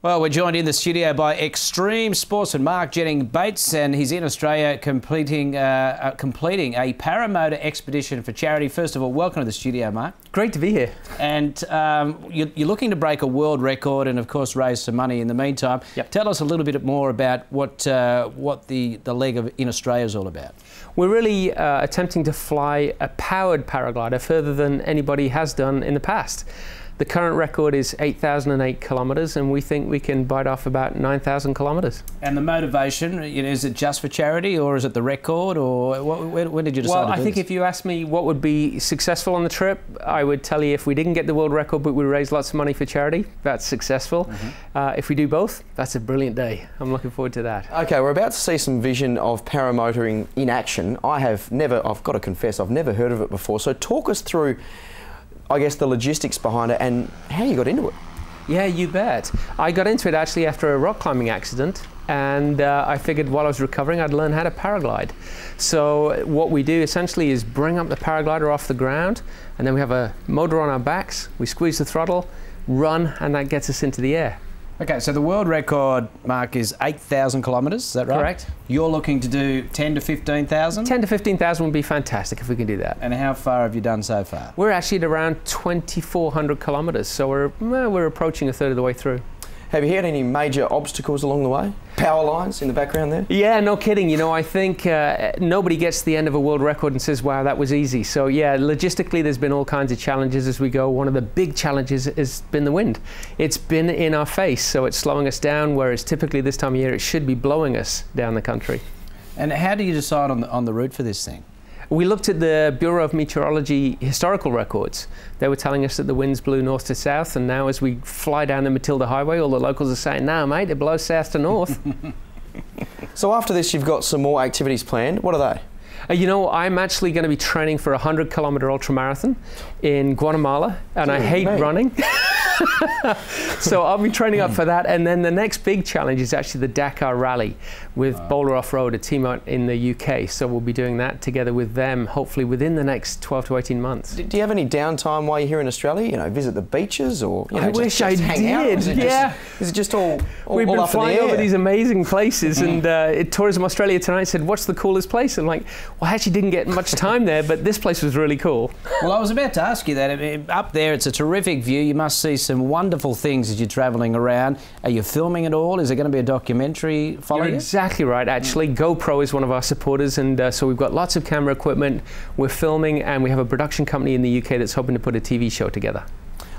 Well, we're joined in the studio by extreme sportsman Mark Jennings-Bates, and he's in Australia completing a paramotor expedition for charity. First of all, welcome to the studio, Mark. Great to be here. And you're looking to break a world record and, of course, raise some money in the meantime. Yep. Tell us a little bit more about what the leg in Australia is all about. We're really attempting to fly a powered paraglider further than anybody has done in the past. The current record is 8,008 kilometres, and we think we can bite off about 9,000 kilometres. And the motivation, is it just for charity, or is it the record, or when did you decide to do Well, I think if you asked me what would be successful on the trip, I would tell you if we didn't get the world record but we raised lots of money for charity, that's successful. Mm-hmm. If we do both, that's a brilliant day. I'm looking forward to that. Okay, we're about to see some vision of paramotoring in action. I've got to confess, I've never heard of it before. So talk us through, I guess, the logistics behind it and how you got into it. Yeah, you bet. I got into it actually after a rock climbing accident, and I figured while I was recovering I'd learn how to paraglide. So what we do essentially is bring up the paraglider off the ground, and then we have a motor on our backs, we squeeze the throttle, run, and that gets us into the air. Okay, so the world record, Mark, is 8,000 kilometres, is that right? Correct. You're looking to do 10 to 15,000? 10 to 15,000 would be fantastic if we can do that. And how far have you done so far? We're actually at around 2,400 kilometres, so we're approaching a third of the way through. Have you had any major obstacles along the way? Power lines in the background there? Yeah, no kidding. You know, I think nobody gets to the end of a world record and says, wow, that was easy. So yeah, logistically there's been all kinds of challenges as we go. One of the big challenges has been the wind. It's been in our face, so it's slowing us down, whereas typically this time of year it should be blowing us down the country. And how do you decide on the route for this thing? We looked at the Bureau of Meteorology historical records. They were telling us that the winds blew north to south, and now as we fly down the Matilda Highway, all the locals are saying, no mate, it blows south to north. So after this you've got some more activities planned. What are they? You know, I'm actually going to be training for a 100-kilometre ultramarathon in Guatemala, and I hate running. So I'll be training up for that, and then the next big challenge is actually the Dakar Rally with Bowler Off-Road, a team out in the UK. So we'll be doing that together with them, hopefully within the next 12 to 18 months. Do you have any downtime while you're here in Australia? You know, visit the beaches, or I wish I did. Is it just all We've been up flying in the air? over these amazing places, and Tourism Australia tonight said, "What's the coolest place?" I'm like, "Well, I actually didn't get much time there, but this place was really cool." Well, I was about to ask you that. I mean, up there, it's a terrific view. You must see some wonderful things as you're travelling around. Are you filming it all? Is there going to be a documentary following? You're exactly right, actually. GoPro is one of our supporters, and so we've got lots of camera equipment. We're filming, and we have a production company in the UK that's hoping to put a TV show together.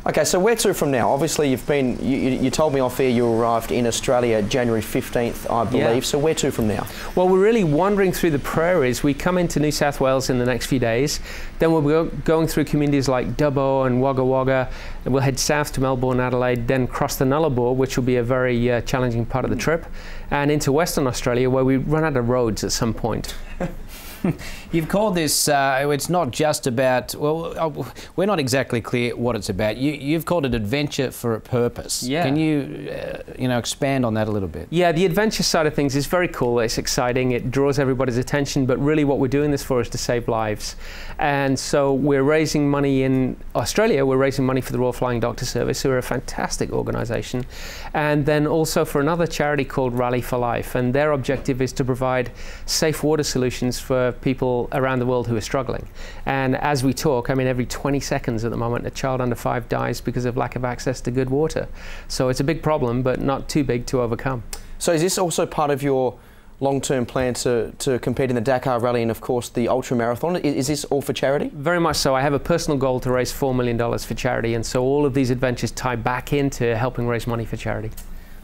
Okay, so where to from now? Obviously, you told me off air you arrived in Australia January 15th, I believe. Yeah. So where to from now? Well, we're really wandering through the prairies. We come into New South Wales in the next few days. Then we'll be going through communities like Dubbo and Wagga Wagga. And we'll head south to Melbourne, Adelaide, then cross the Nullarbor, which will be a very challenging part of the trip, and into Western Australia, where we run out of roads at some point. You've called this, it's not just about, well, we're not exactly clear what it's about. You've called it adventure for a purpose. Yeah. Can you, expand on that a little bit? Yeah, the adventure side of things is very cool. It's exciting. It draws everybody's attention, but really what we're doing this for is to save lives. And so we're raising money in Australia. We're raising money for the Royal Flying Doctor Service, who are a fantastic organisation, and then also for another charity called Rally for Life. And their objective is to provide safe water solutions for people around the world who are struggling. And as we talk, I mean, every 20 seconds at the moment, a child under 5 dies because of lack of access to good water. So it's a big problem, but not too big to overcome. So is this also part of your long-term plan to compete in the Dakar Rally and, of course, the Ultra Marathon? Is this all for charity? Very much so. I have a personal goal to raise $4 million for charity, and so all of these adventures tie back into helping raise money for charity.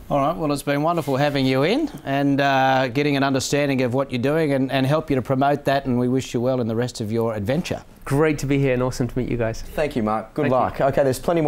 All right, well, it's been wonderful having you in and getting an understanding of what you're doing and help you to promote that, and we wish you well in the rest of your adventure. Great to be here and awesome to meet you guys. Thank you, Mark. Good luck. Okay, there's plenty more